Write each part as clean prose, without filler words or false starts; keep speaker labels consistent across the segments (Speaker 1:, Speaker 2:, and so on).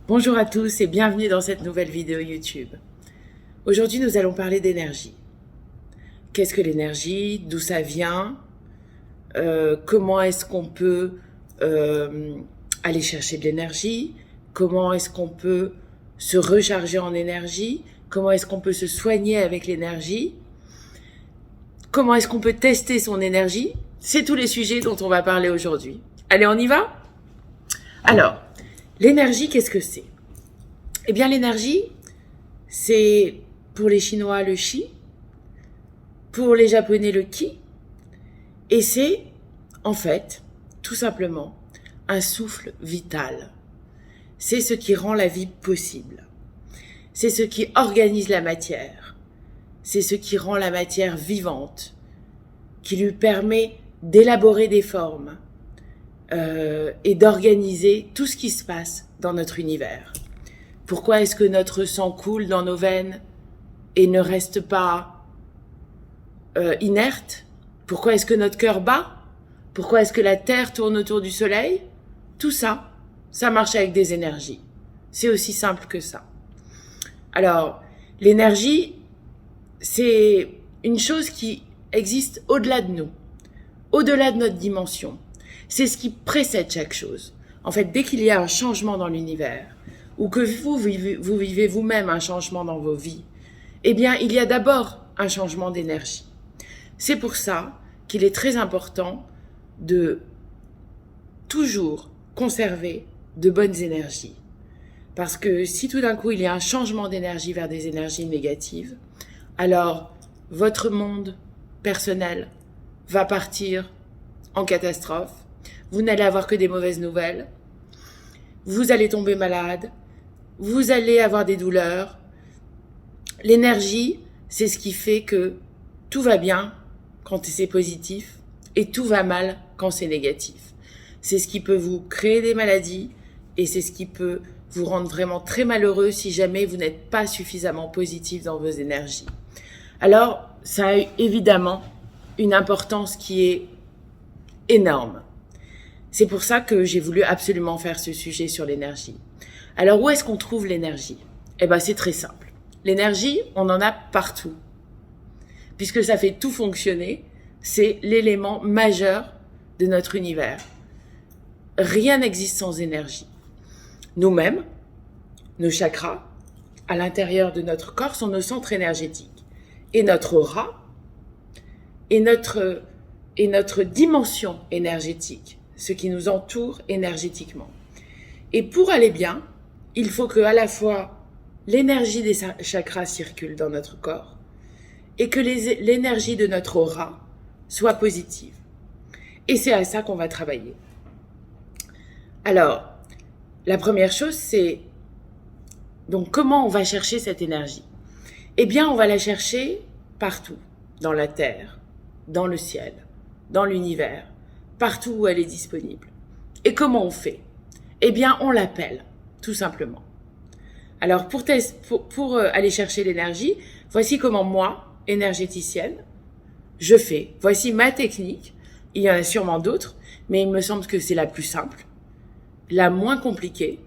Speaker 1: Bonjour à tous et bienvenue dans cette nouvelle vidéo YouTube. Aujourd'hui, nous allons parler d'énergie. Qu'est-ce que l'énergie? D'où ça vient? Comment est-ce qu'on peut aller chercher de l'énergie? Comment est-ce qu'on peut se recharger en énergie? Comment est-ce qu'on peut se soigner avec l'énergie? Comment est-ce qu'on peut tester son énergie? C'est tous les sujets dont on va parler aujourd'hui. Allez, on y va? Alors, l'énergie, qu'est-ce que c'est? Eh bien, l'énergie, c'est pour les Chinois le Qi, pour les Japonais le Qi, et c'est, en fait, tout simplement, un souffle vital. C'est ce qui rend la vie possible. C'est ce qui organise la matière. C'est ce qui rend la matière vivante, qui lui permet d'élaborer des formes et d'organiser tout ce qui se passe dans notre univers. Pourquoi est-ce que notre sang coule dans nos veines et ne reste pas inerte? Pourquoi est-ce que notre cœur bat? Pourquoi est-ce que la Terre tourne autour du Soleil? Tout ça, ça marche avec des énergies. C'est aussi simple que ça. Alors, l'énergie, c'est une chose qui existe au-delà de nous, au-delà de notre dimension. C'est ce qui précède chaque chose. En fait, dès qu'il y a un changement dans l'univers, ou que vous vivez vous-même un changement dans vos vies, eh bien, il y a d'abord un changement d'énergie. C'est pour ça qu'il est très important de toujours conserver de bonnes énergies. Parce que si tout d'un coup, il y a un changement d'énergie vers des énergies négatives, alors votre monde personnel va partir en catastrophe. Vous n'allez avoir que des mauvaises nouvelles. Vous allez tomber malade. Vous allez avoir des douleurs. L'énergie, c'est ce qui fait que tout va bien quand c'est positif et tout va mal quand c'est négatif. C'est ce qui peut vous créer des maladies et c'est ce qui peut vous rendre vraiment très malheureux si jamais vous n'êtes pas suffisamment positif dans vos énergies. Alors, ça a évidemment une importance qui est énorme. C'est pour ça que j'ai voulu absolument faire ce sujet sur l'énergie. Alors, où est-ce qu'on trouve l'énergie? Eh ben, c'est très simple. L'énergie, on en a partout. Puisque ça fait tout fonctionner, c'est l'élément majeur de notre univers. Rien n'existe sans énergie. Nous-mêmes, nos chakras, à l'intérieur de notre corps, sont nos centres énergétiques. Et notre aura, et notre dimension énergétique, ce qui nous entoure énergétiquement. Et pour aller bien, il faut que à la fois l'énergie des chakras circule dans notre corps et que l'énergie de notre aura soit positive. Et c'est à ça qu'on va travailler. Alors, la première chose, c'est donc comment on va chercher cette énergie? Eh bien, on va la chercher partout, dans la terre, dans le ciel, dans l'univers, partout où elle est disponible. Et comment on fait? Eh bien, on l'appelle, tout simplement. Alors, pour aller chercher l'énergie, voici comment moi, énergéticienne, je fais. Voici ma technique. Il y en a sûrement d'autres, mais il me semble que c'est la plus simple, la moins compliquée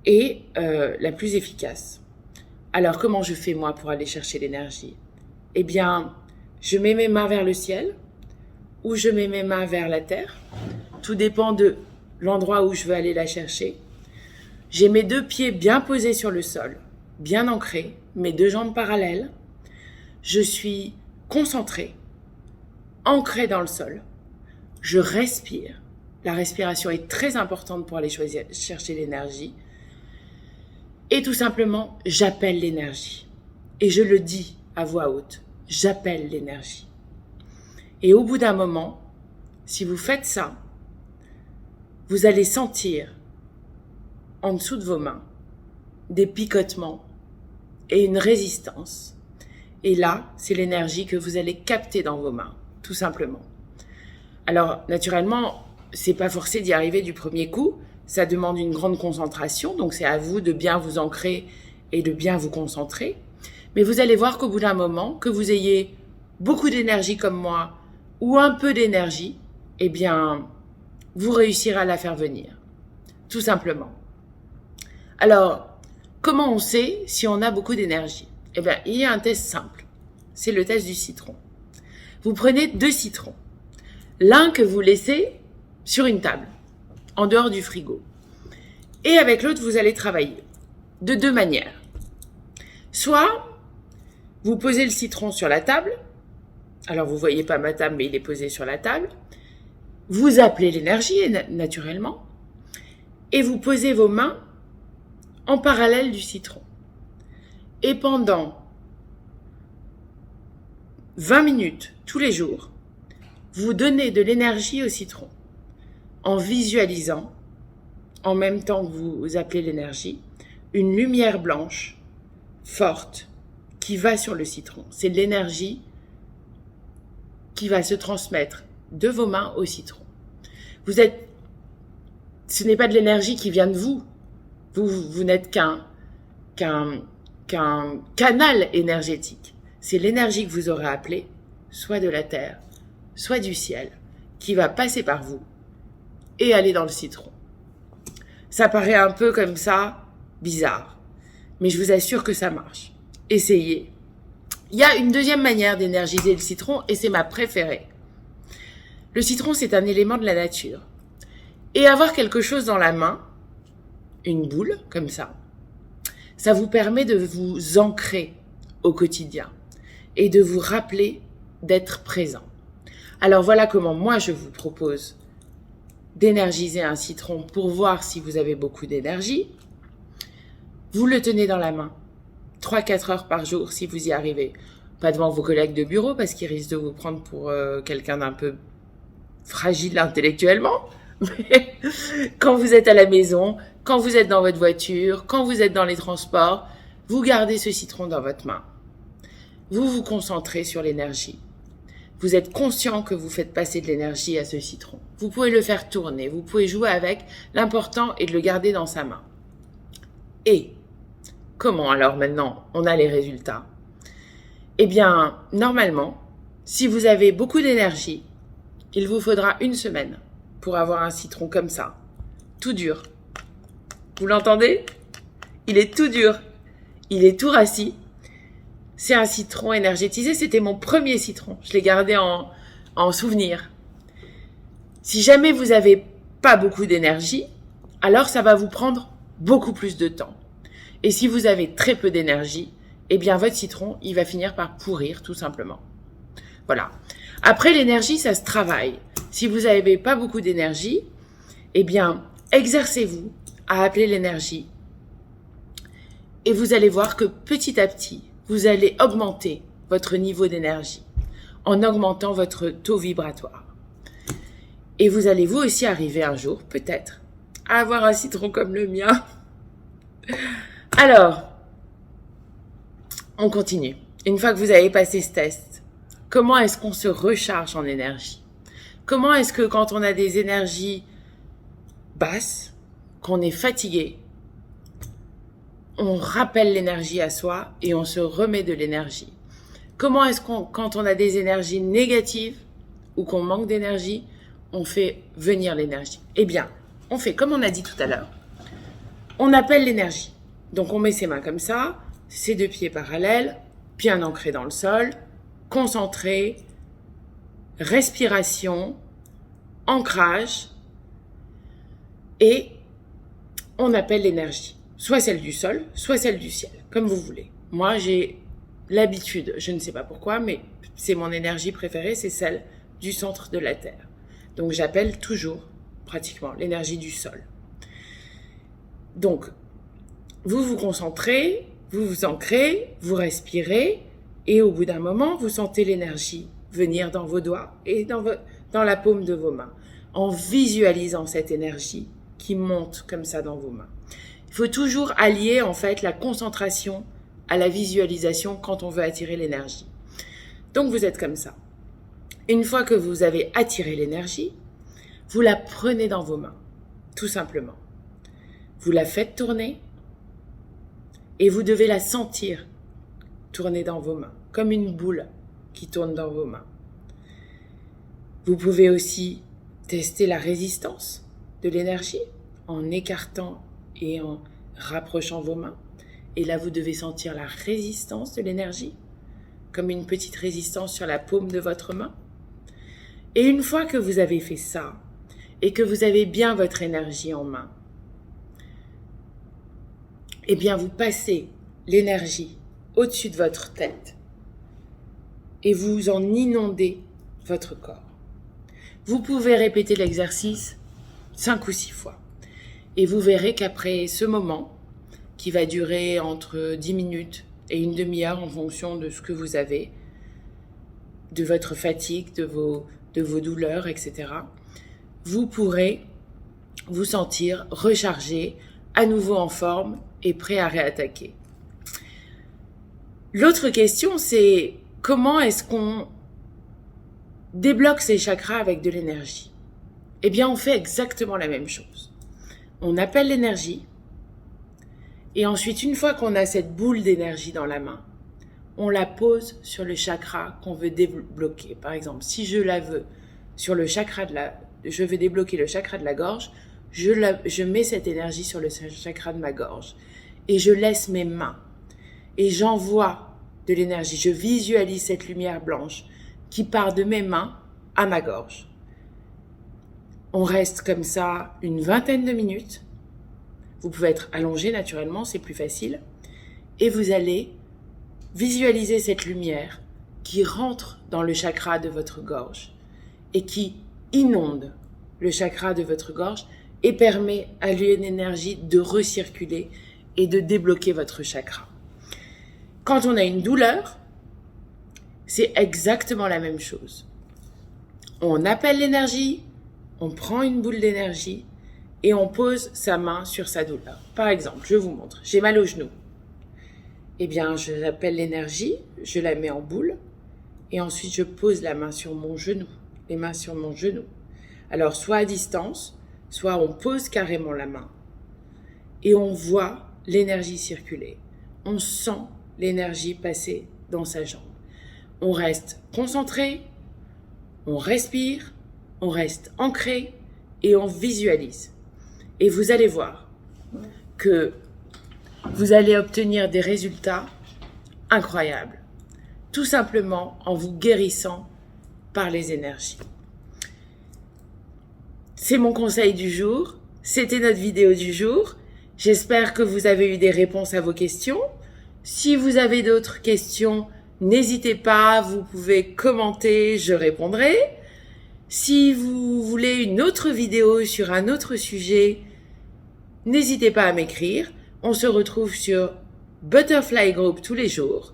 Speaker 1: et la plus efficace. Alors, comment je fais, moi, pour aller chercher l'énergie? Eh bien, je mets mes mains vers le ciel ou je mets mes mains vers la terre. Tout dépend de l'endroit où je veux aller la chercher. J'ai mes deux pieds bien posés sur le sol, bien ancrés, mes deux jambes parallèles. Je suis concentrée, ancrée dans le sol. Je respire. La respiration est très importante pour aller chercher l'énergie. Et tout simplement, j'appelle l'énergie. Et je le dis à voix haute, j'appelle l'énergie. Et au bout d'un moment, si vous faites ça, vous allez sentir en dessous de vos mains des picotements et une résistance. Et là, c'est l'énergie que vous allez capter dans vos mains, tout simplement. Alors, naturellement, c'est pas forcé d'y arriver du premier coup. Ça demande une grande concentration, donc c'est à vous de bien vous ancrer et de bien vous concentrer. Mais vous allez voir qu'au bout d'un moment, que vous ayez beaucoup d'énergie comme moi ou un peu d'énergie, eh bien, vous réussirez à la faire venir, tout simplement. Alors, comment on sait si on a beaucoup d'énergie? Eh bien, il y a un test simple. C'est le test du citron. Vous prenez 2 citrons. L'un que vous laissez sur une table, en dehors du frigo. Et avec l'autre, vous allez travailler de 2 manières. Soit, vous posez le citron sur la table. Alors, vous voyez pas ma table, mais il est posé sur la table. Vous appelez l'énergie, naturellement. Et vous posez vos mains en parallèle du citron. Et pendant 20 minutes, tous les jours, vous donnez de l'énergie au citron en visualisant, en même temps que vous appelez l'énergie, une lumière blanche forte qui va sur le citron. C'est de l'énergie qui va se transmettre de vos mains au citron. Ce n'est pas de l'énergie qui vient de vous. Vous n'êtes qu'un canal énergétique. C'est l'énergie que vous aurez appelée, soit de la terre, soit du ciel, qui va passer par vous et aller dans le citron. Ça paraît un peu comme ça, bizarre, mais je vous assure que ça marche. Essayez. Il y a une deuxième manière d'énergiser le citron et c'est ma préférée. Le citron, c'est un élément de la nature. Et avoir quelque chose dans la main, une boule comme ça vous permet de vous ancrer au quotidien et de vous rappeler d'être présent. Alors voilà comment moi je vous propose d'énergiser un citron pour voir si vous avez beaucoup d'énergie. Vous le tenez dans la main 3-4 heures par jour si vous y arrivez. Pas devant vos collègues de bureau parce qu'ils risquent de vous prendre pour quelqu'un d'un peu fragile intellectuellement. Mais quand vous êtes à la maison, quand vous êtes dans votre voiture, quand vous êtes dans les transports, vous gardez ce citron dans votre main. Vous vous concentrez sur l'énergie. Vous êtes conscient que vous faites passer de l'énergie à ce citron. Vous pouvez le faire tourner, vous pouvez jouer avec. L'important est de le garder dans sa main. Et comment alors maintenant on a les résultats? Eh bien, normalement, si vous avez beaucoup d'énergie, il vous faudra 1 semaine pour avoir un citron comme ça, tout dur. Vous l'entendez? Il est tout dur. Il est tout rassis. C'est un citron énergétisé. C'était mon premier citron. Je l'ai gardé en souvenir. Si jamais vous n'avez pas beaucoup d'énergie, alors ça va vous prendre beaucoup plus de temps. Et si vous avez très peu d'énergie, eh bien votre citron, il va finir par pourrir tout simplement. Voilà. Après, l'énergie, ça se travaille. Si vous n'avez pas beaucoup d'énergie, eh bien, exercez-vous à appeler l'énergie. Et vous allez voir que petit à petit, vous allez augmenter votre niveau d'énergie en augmentant votre taux vibratoire. Et vous allez vous aussi arriver un jour, peut-être, à avoir un citron comme le mien. Alors, on continue. Une fois que vous avez passé ce test, comment est-ce qu'on se recharge en énergie? Comment est-ce que quand on a des énergies basses, qu'on est fatigué, on rappelle l'énergie à soi et on se remet de l'énergie? Comment est-ce qu'on, quand on a des énergies négatives ou qu'on manque d'énergie, on fait venir l'énergie? Eh bien, on fait comme on a dit tout à l'heure. On appelle l'énergie. Donc on met ses mains comme ça, ses 2 pieds parallèles, bien ancrés dans le sol, concentré, respiration, ancrage, et on appelle l'énergie, soit celle du sol, soit celle du ciel, comme vous voulez. Moi, j'ai l'habitude, je ne sais pas pourquoi, mais c'est mon énergie préférée, c'est celle du centre de la Terre. Donc j'appelle toujours, pratiquement, l'énergie du sol. Donc, vous vous concentrez, vous vous ancrez, vous respirez, et au bout d'un moment, vous sentez l'énergie venir dans vos doigts et dans la paume de vos mains, en visualisant cette énergie qui monte comme ça dans vos mains. Il faut toujours allier en fait la concentration à la visualisation quand on veut attirer l'énergie. Donc vous êtes comme ça. Une fois que vous avez attiré l'énergie, vous la prenez dans vos mains, tout simplement. Vous la faites tourner et vous devez la sentir tourner dans vos mains, comme une boule qui tourne dans vos mains. Vous pouvez aussi tester la résistance de l'énergie en écartant et en rapprochant vos mains. Et là, vous devez sentir la résistance de l'énergie, comme une petite résistance sur la paume de votre main. Et une fois que vous avez fait ça, et que vous avez bien votre énergie en main, eh bien, vous passez l'énergie au-dessus de votre tête et vous en inondez votre corps. Vous pouvez répéter l'exercice 5 ou 6 fois. Et vous verrez qu'après ce moment, qui va durer entre 10 minutes et une demi-heure en fonction de ce que vous avez, de votre fatigue, de vos douleurs, etc., vous pourrez vous sentir rechargé, à nouveau en forme et prêt à réattaquer. L'autre question, c'est comment est-ce qu'on débloque ces chakras avec de l'énergie? Eh bien, on fait exactement la même chose. On appelle l'énergie et ensuite, une fois qu'on a cette boule d'énergie dans la main, on la pose sur le chakra qu'on veut débloquer. Par exemple, si je la veux sur le chakra je veux débloquer le chakra de la gorge, je mets cette énergie sur le chakra de ma gorge et je laisse mes mains et j'envoie de l'énergie. Je visualise cette lumière blanche qui part de mes mains à ma gorge. On reste comme ça une vingtaine de minutes. Vous pouvez être allongé naturellement, c'est plus facile. Et vous allez visualiser cette lumière qui rentre dans le chakra de votre gorge et qui inonde le chakra de votre gorge et permet à l'énergie de recirculer et de débloquer votre chakra. Quand on a une douleur, c'est exactement la même chose. On appelle l'énergie, on prend une boule d'énergie et on pose sa main sur sa douleur. Par exemple, je vous montre, j'ai mal au genou. Eh bien, je appelle l'énergie, je la mets en boule et ensuite je pose la main sur mon genou, les mains sur mon genou. Alors, soit à distance, soit on pose carrément la main et on voit l'énergie circuler. On sent l'énergie passer dans sa jambe. On reste concentré, on respire, on reste ancré et on visualise. Et vous allez voir que vous allez obtenir des résultats incroyables, tout simplement en vous guérissant par les énergies. C'est mon conseil du jour, c'était notre vidéo du jour. J'espère que vous avez eu des réponses à vos questions. Si vous avez d'autres questions, n'hésitez pas, vous pouvez commenter, je répondrai. Si vous voulez une autre vidéo sur un autre sujet, n'hésitez pas à m'écrire. On se retrouve sur Butterfly Group tous les jours.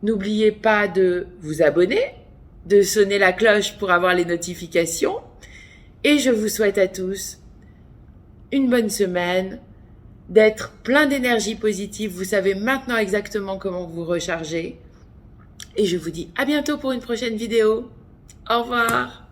Speaker 1: N'oubliez pas de vous abonner, de sonner la cloche pour avoir les notifications. Et je vous souhaite à tous une bonne semaine, d'être plein d'énergie positive. Vous savez maintenant exactement comment vous recharger. Et je vous dis à bientôt pour une prochaine vidéo. Au revoir.